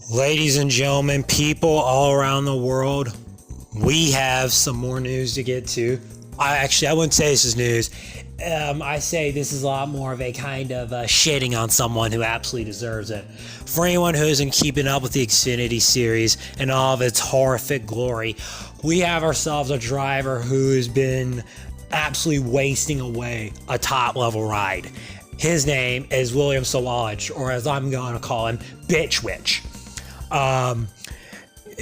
Ladies and gentlemen, people all around the world, we have some more news to get to. I wouldn't say this is news. I say this is a lot more of a kind of shitting on someone who absolutely deserves it. For anyone who isn't keeping up with the Xfinity series and all of its horrific glory, we have ourselves a driver who has been absolutely wasting away a top-level ride. His name is William Sawalich, or as I'm going to call him, Bitch Witch.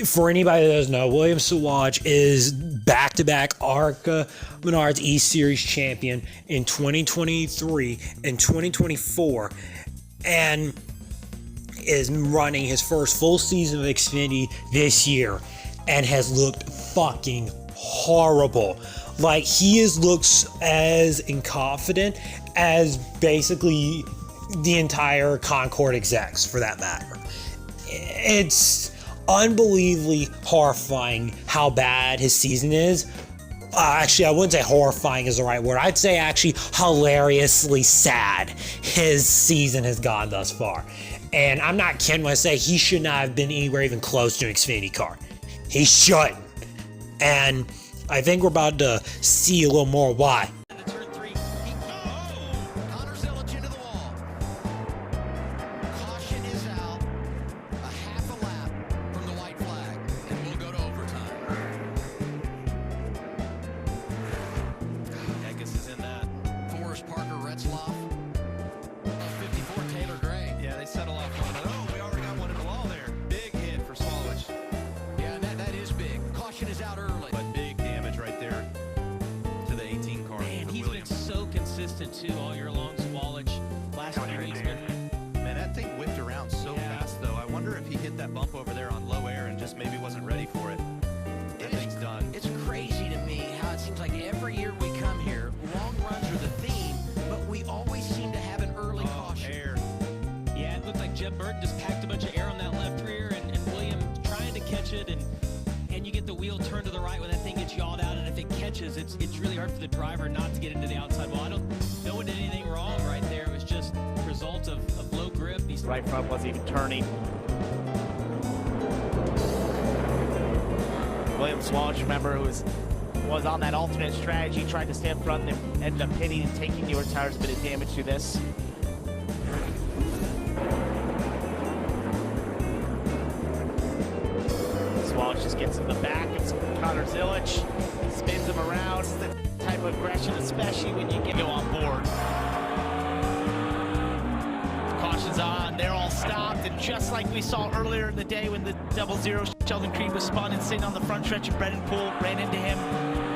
For anybody that doesn't know, William Sawalich is back-to-back ARCA Menards East Series champion in 2023 and 2024, and is running his first full season of Xfinity this year, and has looked fucking horrible. Like, he looks as inconfident as basically the entire Concord execs, for that matter. It's unbelievably horrifying how bad his season is. Actually, I wouldn't say horrifying is the right word. I'd say actually hilariously sad his season has gone thus far. And I'm not kidding when I say he should not have been anywhere even close to an Xfinity car. He shouldn't. And I think we're about to see a little more why. Too all year long. Sawalich last year he's been, man, that thing whipped around so fast though. I wonder if he hit that bump over there on low air and just maybe wasn't ready for it. That thing's done. It's crazy to me how it seems like every year we come here, long runs are the theme, but we always seem to have an early caution. Air. Yeah, it looked like Jeb Burton just packed a bunch of air on that left rear, and William trying to catch it, and you get the wheel turned to the right when that thing gets yawed out, and if it catches, it's really hard for the driver not to get into the outside wall. I don't know it did anything wrong right there. It was just a result of low grip. He's right front wasn't even turning. William Sawalich, remember, who was on that alternate strategy, tried to stay up front and ended up hitting and taking your tires, a bit of damage to this. Sawalich just gets in the back of Connor Zillich, spins him around. The type of aggression, especially when you go on board. Caution's on, they're all stopped, and just like we saw earlier in the day when the 00 Sheldon Creed was spun and sitting on the front stretch and Brennan Poole ran into him,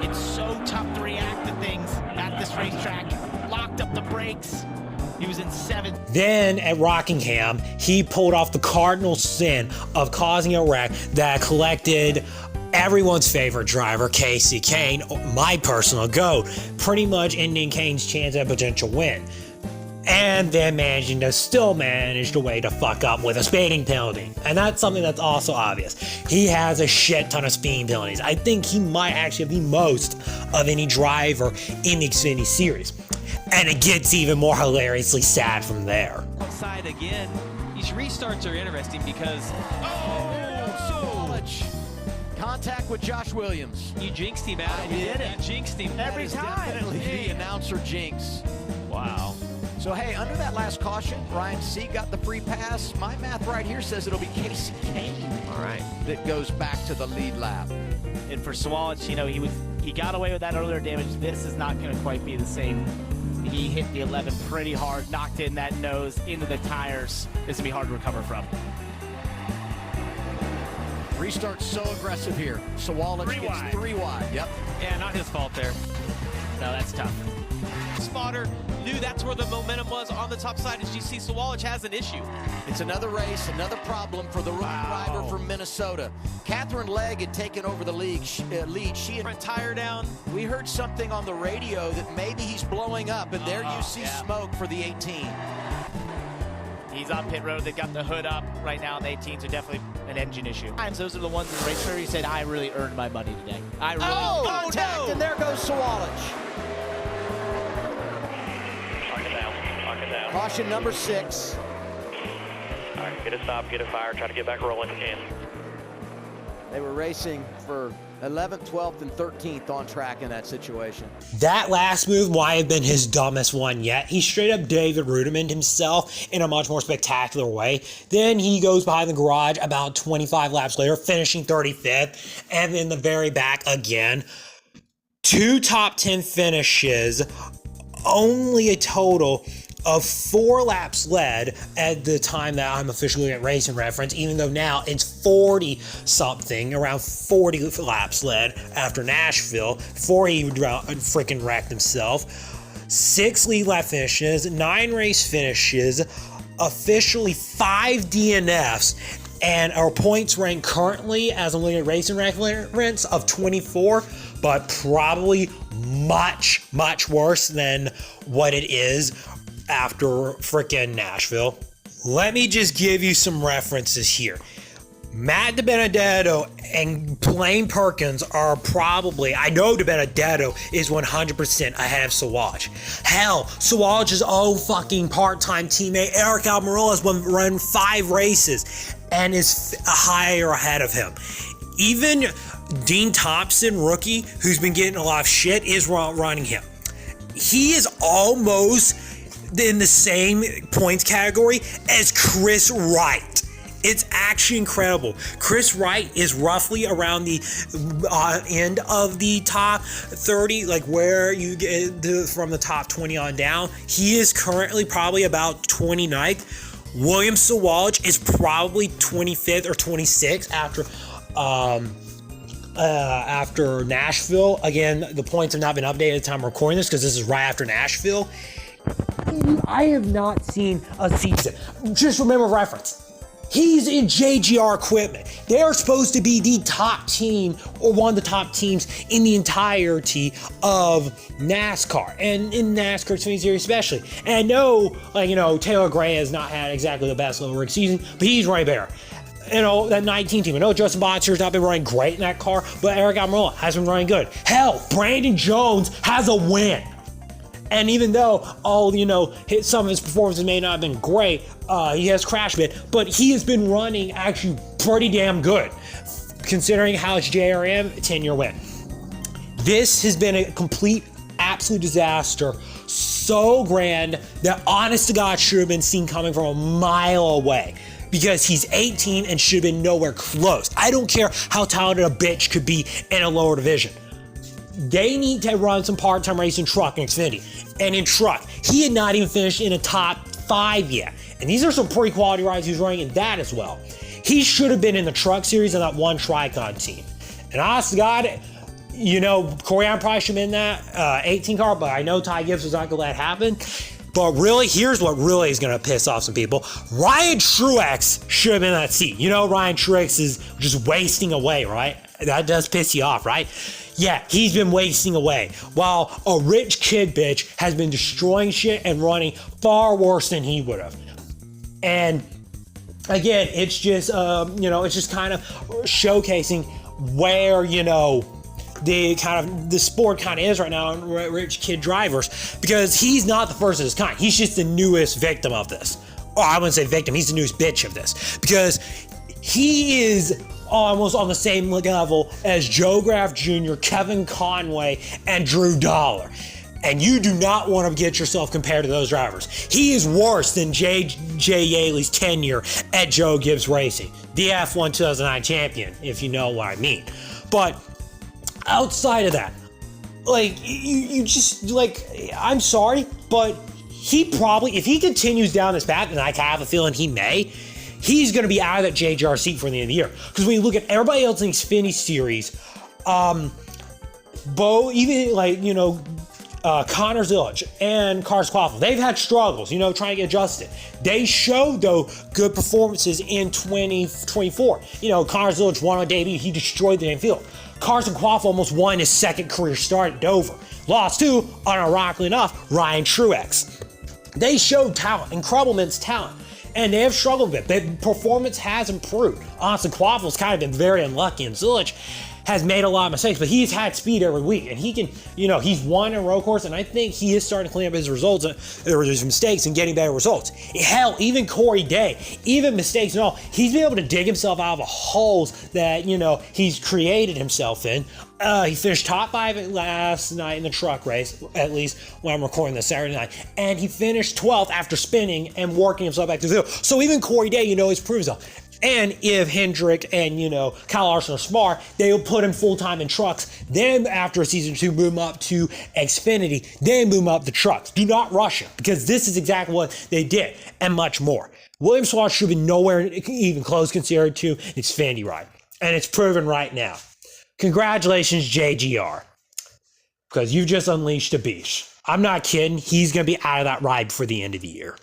it's so tough to react to things at this racetrack. Locked up the brakes. He was in 7th. Then at Rockingham, he pulled off the cardinal sin of causing a wreck that collected everyone's favorite driver, Casey Kane, my personal GOAT, pretty much ending Kane's chance at a potential win. And then still managed a way to fuck up with a speeding penalty. And that's something that's also obvious. He has a shit ton of speeding penalties. I think he might actually have the most of any driver in the Xfinity series. And it gets even more hilariously sad from there. outside again. These restarts are interesting because Sawalich. Contact with Josh Williams. you jinxed him out. I did it. You jinxed him Every time. Definitely the announcer jinx. Wow. So, hey, under that last caution, Ryan C. got the free pass. My math right here says it'll be Casey Kane. All right. That goes back to the lead lap. And for Sawalich, you know, he got away with that earlier damage. This is not going to quite be the same. He hit the 11 pretty hard, knocked in that nose into the tires. This will be hard to recover from. Restart's so aggressive here. Sawalich gets 3 wide. Yep. Yeah, not his fault there. No, that's tough. Spotter knew that's where the momentum was on the top side, as you see Sawalich has an issue. It's another race, another problem for the rookie driver from Minnesota. Catherine Legg had taken over the lead. She had Front tire down. We heard something on the radio that maybe he's blowing up, and there you see smoke for the 18. He's on pit road. They've got the hood up right now on the 18, so definitely an engine issue. Those are the ones in the race where he said, I really earned my money today. I really Contact, and there goes Sawalich. Caution number 6. Get a stop, get a fire, try to get back rolling if you can. They were racing for 11th, 12th, and 13th on track in that situation. That last move might have been his dumbest one yet. He straight up David Rudiman'd himself in a much more spectacular way. Then he goes behind the garage about 25 laps later, finishing 35th, and in the very back again. 2 top 10 finishes, only a total of 4 laps led at the time that I'm officially at Racing Reference, even though now it's 40-something, around 40 laps led after Nashville, before he freaking wrecked himself. 6 lead lap finishes, 9 race finishes, officially 5 DNFs, and our points rank currently, as I'm looking at Racing Reference, of 24, but probably much, much worse than what it is after frickin' Nashville. Let me just give you some references here. Matt DiBenedetto and Blaine Perkins are probably, I know DiBenedetto is 100% ahead of Sawalich. Hell, Sawalich's own fucking part-time teammate Eric Almirola has run 5 races and is higher ahead of him. Even Dean Thompson, rookie, who's been getting a lot of shit, is running him. He is almost in the same points category as Chris Wright. It's actually incredible. Chris Wright is roughly around the end of the top 30, like where you get from the top 20 on down. He is currently probably about 29th. William Sawalich is probably 25th or 26th after Nashville. Again, the points have not been updated at the time of recording this because this is right after Nashville. I have not seen a season. Just remember reference. He's in JGR equipment. They are supposed to be the top team or one of the top teams in the entirety of NASCAR and in NASCAR Xfinity Series especially. And I know, Taylor Gray has not had exactly the best little rig season, but he's right there. That 19 team. I know Justin Boxer's not been running great in that car, but Eric Almirola has been running good. Hell, Brandon Jones has a win. And even though some of his performances may not have been great, he has crashed a bit, but he has been running actually pretty damn good, considering how it's JRM 10-year win. This has been a complete, absolute disaster, so grand that honest to God should have been seen coming from a mile away. Because he's 18 and should have been nowhere close. I don't care how talented a bitch could be in a lower division. They need to run some part-time racing truck in Xfinity. And in truck, he had not even finished in a top 5 yet. And these are some pretty quality rides he's running in that as well. He should have been in the truck series on that one Tricon team. And honest to God, Corian probably should have been in that 18 car, but I know Ty Gibbs was not going to let it happen. But really, here's what really is going to piss off some people. Ryan Truex should have been in that seat. Ryan Truex is just wasting away, right? That does piss you off, right? Yeah, he's been wasting away. While a rich kid bitch has been destroying shit and running far worse than he would have. And again, it's just, it's just kind of showcasing where, the sport kind of is right now in rich kid drivers, because he's not the first of his kind. He's just the newest victim of this. Or I wouldn't say victim, he's the newest bitch of this, because he is almost on the same level as Joe Graff Jr., Kevin Conway, and Drew Dollar. And you do not want to get yourself compared to those drivers. He is worse than Jay Yaley's tenure at Joe Gibbs Racing, the F1 2009 champion, if you know what I mean. But outside of that, I'm sorry, but he probably, if he continues down this path, and I have a feeling he may, he's going to be out of that JGR seat for the end of the year. Because when you look at everybody else in the Xfinity Series, Connor Zillage and Carson Quaffle, they've had struggles, trying to get adjusted. They showed, though, good performances in 2024. Connor Zillage won on debut, he destroyed the damn field. Carson Quaffle almost won his second career start at Dover. Lost to, unironically enough, Ryan Truex. They showed talent, incredible men's talent. and they have struggled a bit. Their performance has improved. Honestly, Quaffle's kind of been very unlucky, and Sawalich has made a lot of mistakes, but he's had speed every week, and he can, he's won a road course, and I think he is starting to clean up his results, or his mistakes, and getting better results. Hell, even Corey Day, even mistakes and all, he's been able to dig himself out of the holes that, he's created himself in. He finished top 5 last night in the truck race, at least when I'm recording this Saturday night, and he finished 12th after spinning and working himself back to the field. So even Corey Day, he's proved himself. And if Hendrick and, Kyle Larson are smart, they'll put him full-time in trucks. Then after season 2, move him up to Xfinity. Then move him up to trucks. Do not rush him, because this is exactly what they did, and much more. William Sawalich should be nowhere even close considered to its Xfinity ride. And it's proven right now. Congratulations, JGR, because you've just unleashed a beast. I'm not kidding. He's going to be out of that ride before the end of the year.